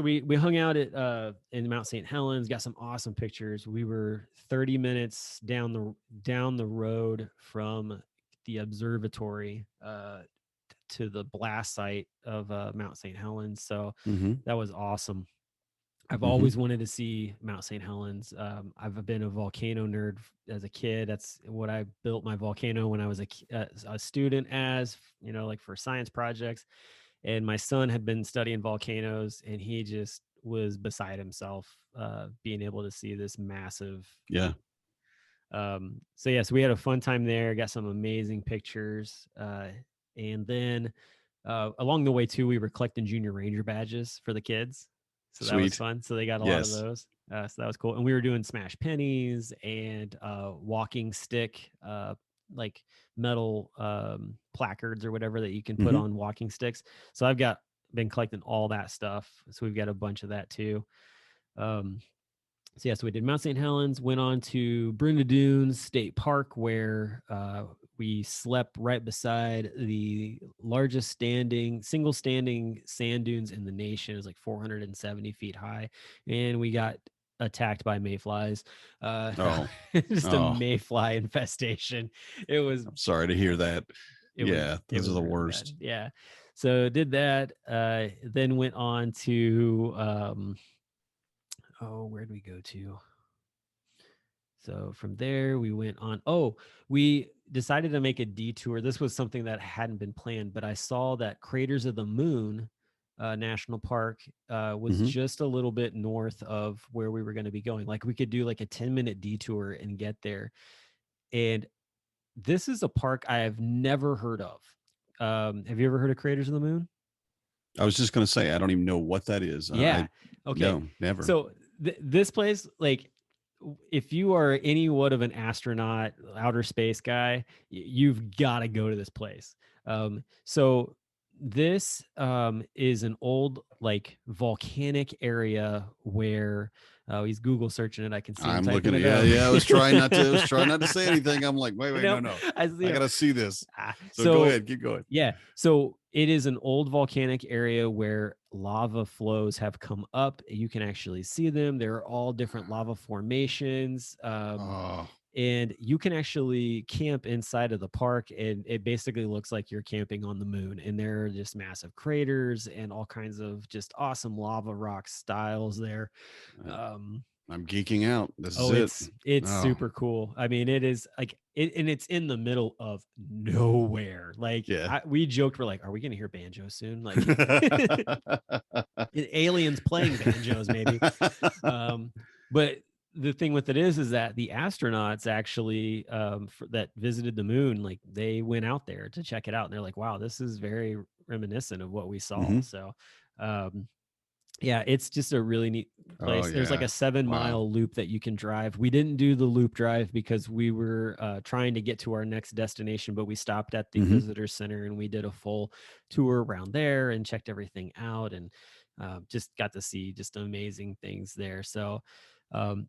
S1: we hung out at in Mount St. Helens, got some awesome pictures. We were 30 minutes down the road from the observatory to the blast site of Mount St. Helens. So
S2: Mm-hmm.
S1: that was awesome. I've
S2: Mm-hmm.
S1: always wanted to see Mount St. Helens. I've been a volcano nerd as a kid. That's what I built my volcano when I was a student, as like for science projects. And my son had been studying volcanoes, and he just was beside himself, being able to see this massive.
S2: Yeah.
S1: So yes, we had a fun time there. Got some amazing pictures, and then along the way too, we were collecting junior ranger badges for the kids. So that was
S2: Sweet.
S1: fun. So they got a lot of
S2: Yes.
S1: those. So that was cool. And we were doing smash pennies and walking stick, like metal placards or whatever that you can put
S2: Mm-hmm.
S1: on walking sticks. So been collecting all that stuff. So we've got a bunch of that too. So yeah, so we did Mount St. Helens, went on to Brenda Dunes State Park, where we slept right beside the largest single standing sand dunes in the nation. It was like 470 feet high, and we got attacked by mayflies.
S2: Oh.
S1: Just a
S2: Oh.
S1: mayfly infestation. It was.
S2: I'm sorry to hear that.
S1: It
S2: Yeah, those are the
S1: really
S2: worst.
S1: bad. Yeah. So did that. Then went on to where'd we go to? So from there, we went on. Oh, we decided to make a detour. This was something that hadn't been planned, but I saw that Craters of the Moon National Park was
S2: Mm-hmm.
S1: just a little bit north of where we were going to be going. Like we could do like a 10-minute detour and get there. And this is a park I have never heard of. Have you ever heard of Craters of the Moon?
S2: I was just going to say, I don't even know what that is.
S1: Yeah. Okay.
S2: No, never.
S1: So this place, like, if you are anyone of an astronaut, outer space guy, you've got to go to this place. So This is an old like volcanic area where he's Google searching it. I can see him
S2: I'm
S1: typing
S2: looking at
S1: it out.
S2: yeah. I was trying not to say anything. I'm like, wait,
S1: No,
S2: no.
S1: I see
S2: I
S1: him.
S2: gotta see this. So go
S1: So
S2: ahead, keep going.
S1: yeah, so it is an old volcanic area where lava flows have come up. You can actually see them. There are all different lava formations.
S2: Oh,
S1: And you can actually camp inside of the park, and it basically looks like you're camping on the moon. And there are just massive craters and all kinds of just awesome lava rock styles there.
S2: I'm geeking out. This is
S1: Oh,
S2: it.
S1: it's
S2: Oh,
S1: super cool. I mean, it is like it, and it's in the middle of nowhere. Like
S2: yeah.
S1: we joked, we're like, are we gonna hear banjo soon? Like aliens playing banjos, maybe. But the thing with it is that the astronauts actually that visited the moon, like they went out there to check it out, and they're like, wow, this is very reminiscent of what we saw.
S2: Mhm.
S1: So um yeah, it's just a really neat
S2: Oh
S1: place. There's like
S2: yeah.
S1: a 7-mile
S2: Wow.
S1: loop that you can drive. We didn't do the loop drive because we were trying to get to our next destination, but we stopped at the
S2: Mhm.
S1: visitor center and we did a full tour around there and checked everything out, and just got to see just amazing things there. So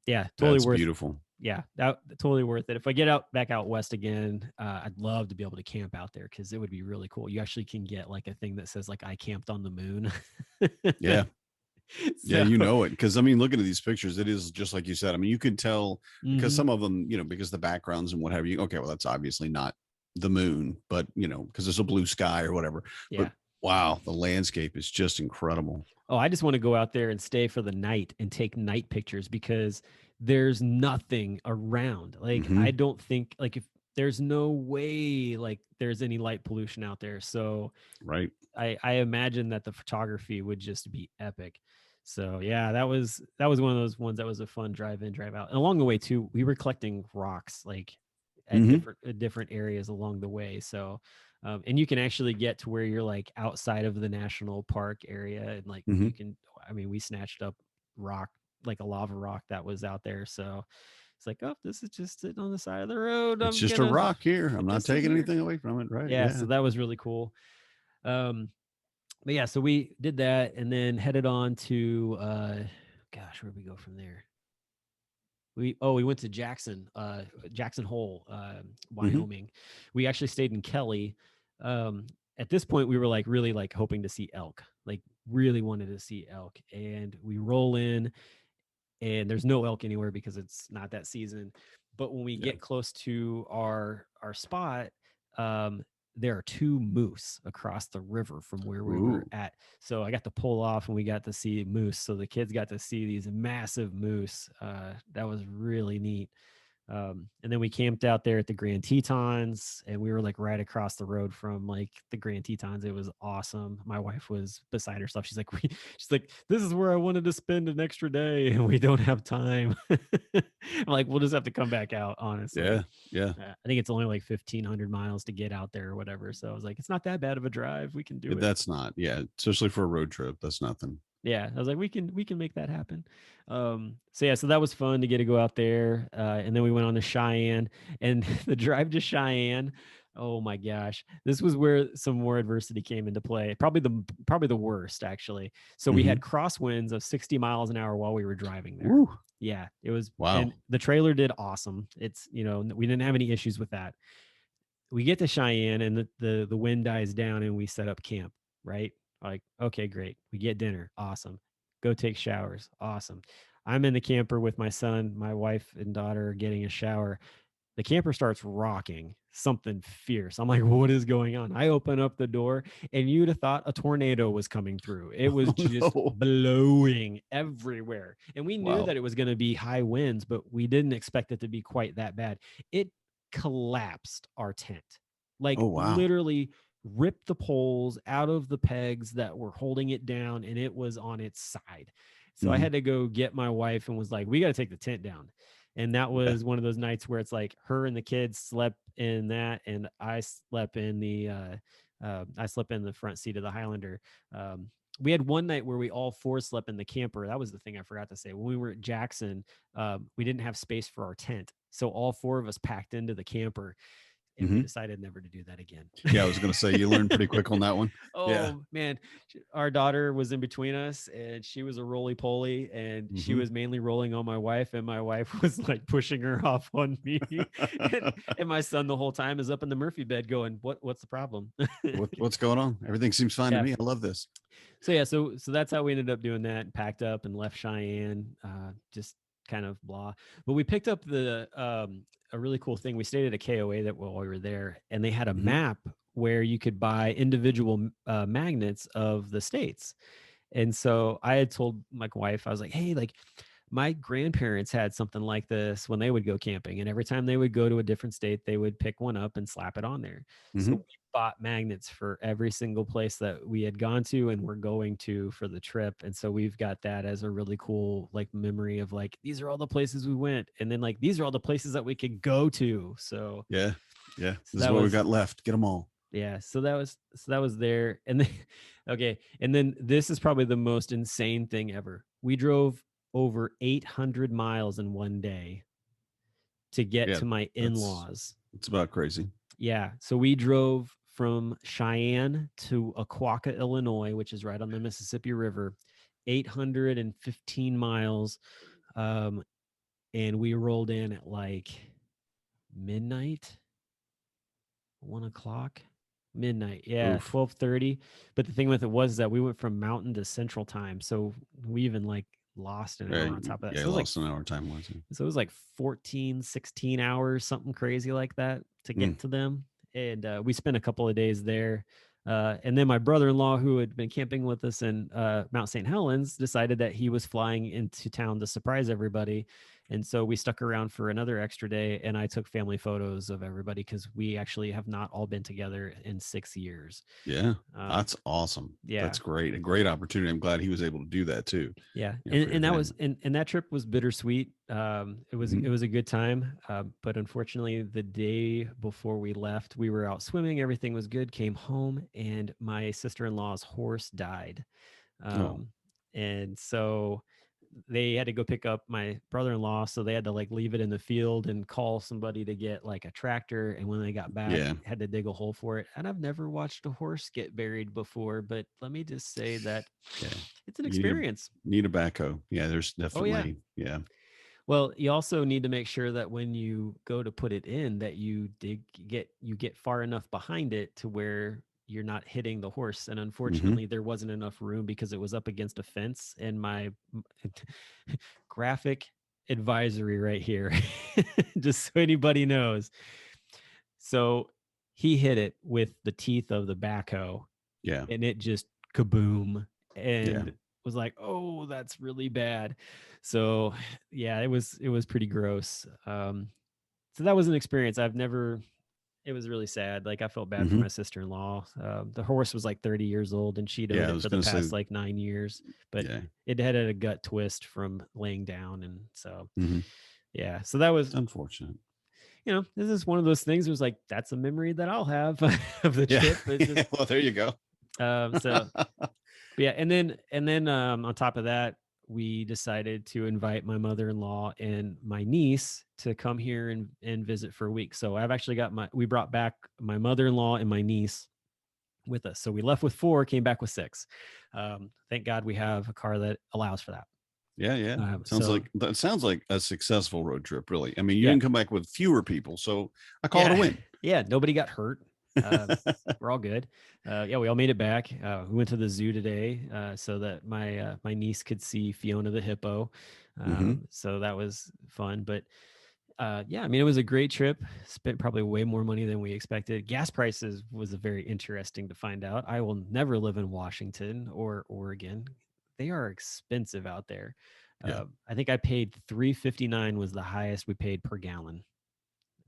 S1: yeah, totally
S2: That's
S1: worth.
S2: beautiful.
S1: Yeah, that totally worth it. If I get out back out west again, I'd love to be able to camp out there because it would be really cool. You actually can get like a thing that says like I camped on the moon.
S2: Yeah. Yeah,
S1: So,
S2: you know it because I mean, looking at these pictures, it is just like you said. I mean, you could tell because
S1: mhm,
S2: some of them, because the backgrounds and what have you. Okay, well, that's obviously not the moon, but because it's a blue sky or whatever. But
S1: yeah.
S2: wow, the landscape is just incredible.
S1: Oh, I just want to go out there and stay for the night and take night pictures because there's nothing around. Like, I
S2: Hmm.
S1: don't think like if there's no way like there's any light pollution out there. So
S2: Right.
S1: I imagine that the photography would just be epic. So yeah, that was one of those ones that was a fun drive in, drive out. And along the way too, we were collecting rocks like
S2: Hmm.
S1: at different areas along the way. So and you can actually get to where you're like outside of the national park area, and like
S2: Hmm.
S1: you can, I mean, we snatched up rock, like a lava rock that was out there. So it's like, oh, this is just sitting on the side of the road.
S2: It's
S1: I'm
S2: just a
S1: gonna,
S2: rock here. I'm
S1: it
S2: not
S1: just sitting
S2: taking
S1: here.
S2: anything away from it. Right.
S1: Yeah,
S2: Yeah.
S1: so that was really cool. Um, but yeah, so we did that and then headed on to gosh, where did we go from there? We went to Jackson Hole,
S2: Hmm.
S1: Wyoming. We actually stayed in Kelly. At this point we were like really like hoping to see elk, like really wanted to see elk, and we roll in and there's no elk anywhere because it's not that season. But when we
S2: Yeah.
S1: get close to our spot, um, there are two moose across the river from where we were
S2: Ooh.
S1: at. So I got to pull off and we got to see moose. So the kids got to see these massive moose. That was really neat. And then we camped out there at the Grand Tetons, and we were like right across the road from like the Grand Tetons. It was awesome. My wife was beside herself. She's like, she's like, this is where I wanted to spend an extra day, and we don't have time. I'm like, we'll just have to come back out. Honestly,
S2: Yeah. Yeah.
S1: I think it's only like 1,500 miles to get out there or whatever. So I was like, it's not that bad of a drive. We can do it.
S2: That's not. Yeah. Especially for a road trip. That's nothing.
S1: Yeah, I was like, we can make that happen. So yeah, so that was fun to get to go out there, and then we went on to Cheyenne, and the drive to Cheyenne. Oh my gosh, this was where some more adversity came into play. Probably the worst actually. So we had
S2: Hmm.
S1: crosswinds of 60 miles an hour while we were driving there.
S2: Woo.
S1: Yeah, it was, and
S2: Wow.
S1: the trailer did awesome. It's we didn't have any issues with that. We get to Cheyenne and the wind dies down and we set up camp, right? Like, okay, great. We get dinner. Awesome. Go take showers. Awesome. I'm in the camper with my son, my wife and daughter are getting a shower. The camper starts rocking something fierce. I'm like, what is going on? I open up the door and you'd have thought a tornado was coming through. It was
S2: Oh
S1: just
S2: no.
S1: blowing everywhere. And we knew
S2: Wow.
S1: that it was going to be high winds, but we didn't expect it to be quite that bad. It collapsed our tent, like
S2: Oh wow.
S1: literally ripped the poles out of the pegs that were holding it down, and it was on its side. So I
S2: Hmm.
S1: had to go get my wife and was like, we got to take the tent down. And that
S2: Yeah.
S1: was one of those nights where it's like her and the kids slept in that, and I slept in the front seat of the Highlander. We had one night where we all four slept in the camper. That was the thing I forgot to say. When we were at Jackson, we didn't have space for our tent, so all four of us packed into the camper. and we decided never to do that again.
S2: Yeah, I was going to say you learned pretty quick on that one.
S1: Man, our daughter was in between us, and she was a roly-poly, and she was mainly rolling on my wife, and my wife was like pushing her off on me. and my son the whole time is up in the Murphy bed going, what's the problem?
S2: What's going on? Everything seems fine to me. I love this.
S1: So that's how we ended up doing that, packed up and left Cheyenne, just kind of blah. But we picked up a really cool thing. We stayed at a KOA while we were there, and they had a map where you could buy individual magnets of the states. And so I had told my wife, I was like, hey, like my grandparents had something like this when they would go camping, and every time they would go to a different state, they would pick one up and slap it on there. So we bought magnets for every single place that we had gone to and we're going to for the trip. And so we've got that as a really cool like memory of like, these are all the places we went. And then like, these are all the places that we could go to. So
S2: yeah. This is what we got left. Get them all.
S1: Yeah. So that was there. And then, okay. And then this is probably the most insane thing ever. We drove over 800 miles in one day to get to my in-laws.
S2: It's about crazy.
S1: Yeah. So we drove from Cheyenne to Aquaka, Illinois, which is right on the Mississippi River, 815 miles. And we rolled in at like midnight, 1:00, midnight. Yeah. 12:30. But the thing with it was that we went from mountain to central time. So we even like lost an hour on top of that.
S2: Yeah,
S1: so
S2: lost an hour time wise.
S1: So it was like 14, 16 hours, something crazy like that to get to them. And we spent a couple of days there. And then my brother-in-law, who had been camping with us in Mount St. Helens, decided that he was flying into town to surprise everybody. And so we stuck around for another extra day, and I took family photos of everybody because we actually have not all been together in 6 years.
S2: Yeah, that's awesome.
S1: Yeah,
S2: that's great. A great opportunity. I'm glad he was able to do that too.
S1: Yeah, and that was and that trip was bittersweet. It was a good time, but unfortunately, the day before we left, we were out swimming. Everything was good. Came home, and my sister-in-law's horse died, and so they had to go pick up my brother-in-law, so they had to like leave it in the field and call somebody to get like a tractor. And when they got back, had to dig a hole for it. And I've never watched a horse get buried before, but let me just say that it's an experience.
S2: Need a backhoe. Yeah, there's definitely
S1: Well, you also need to make sure that when you go to put it in, that you get far enough behind it to where you're not hitting the horse. And unfortunately, there wasn't enough room because it was up against a fence. And my graphic advisory right here, just so anybody knows. So he hit it with the teeth of the backhoe.
S2: Yeah.
S1: And it just kaboom. And was like, oh, that's really bad. So yeah, it was pretty gross. So that was an experience it was really sad. Like I felt bad for my sister-in-law. The horse was like 30 years old and she'd owned it for the past like 9 years, but it had a gut twist from laying down. And so, so that was
S2: unfortunate.
S1: This is one of those things. It was like, that's a memory that I'll have of the trip. Just,
S2: well, there you go.
S1: And then on top of that, we decided to invite my mother-in-law and my niece to come here and visit for a week. So I've actually we brought back my mother-in-law and my niece with us. So we left with 4, came back with 6. Thank God we have a car that allows for that.
S2: Yeah. Sounds like a successful road trip, really. I mean, you didn't come back with fewer people, so I call it a win.
S1: Yeah, nobody got hurt. We're all good. We all made it back. We went to the zoo today so that my niece could see Fiona the hippo. So that was fun. But I mean, it was a great trip. Spent probably way more money than we expected. Gas prices was very interesting to find out. I will never live in Washington or Oregon. They are expensive out there. I think I paid $3.59 was the highest we paid per gallon.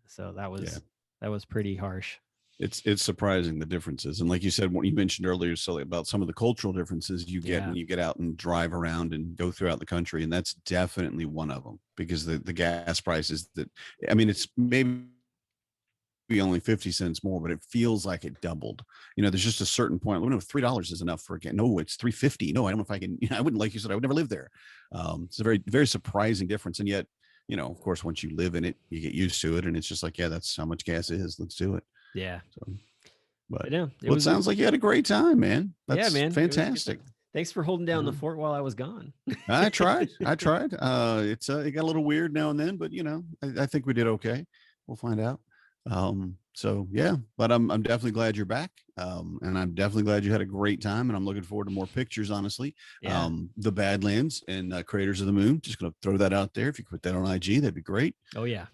S1: So that was pretty harsh.
S2: It's surprising the differences. And like you said, what you mentioned earlier, Sully, about some of the cultural differences you get when you get out and drive around and go throughout the country. And that's definitely one of them, because the gas prices it's maybe only 50 cents more, but it feels like it doubled. There's just a certain point. $3 is enough for no, it's $3.50. No, I don't know if I can, I wouldn't, like you said, I would never live there. It's a very, very surprising difference. And yet of course, once you live in it, you get used to it, and it's just like, yeah, that's how much gas is. Let's do it.
S1: Yeah.
S2: So, but
S1: yeah,
S2: it sounds like you had a great time, man.
S1: That's
S2: fantastic.
S1: Thanks for holding down the fort while I was gone.
S2: I tried. It got a little weird now and then, but I think we did okay. We'll find out. So yeah, but I'm definitely glad you're back. And I'm definitely glad you had a great time, and I'm looking forward to more pictures, honestly.
S1: Yeah.
S2: The Badlands and Craters of the Moon, just going to throw that out there. If you could put that on IG, that'd be great.
S1: Oh yeah.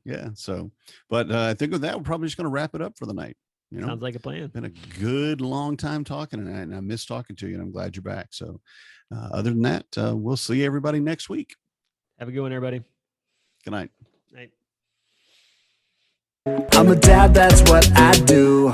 S2: Yeah. So, but I think with that, we're probably just going to wrap it up for the night.
S1: Sounds like a plan.
S2: Been a good long time talking, and I miss talking to you, and I'm glad you're back. So other than that, we'll see everybody next week.
S1: Have a good one, everybody.
S2: Good night.
S1: Night.
S3: I'm a dad, that's what I do.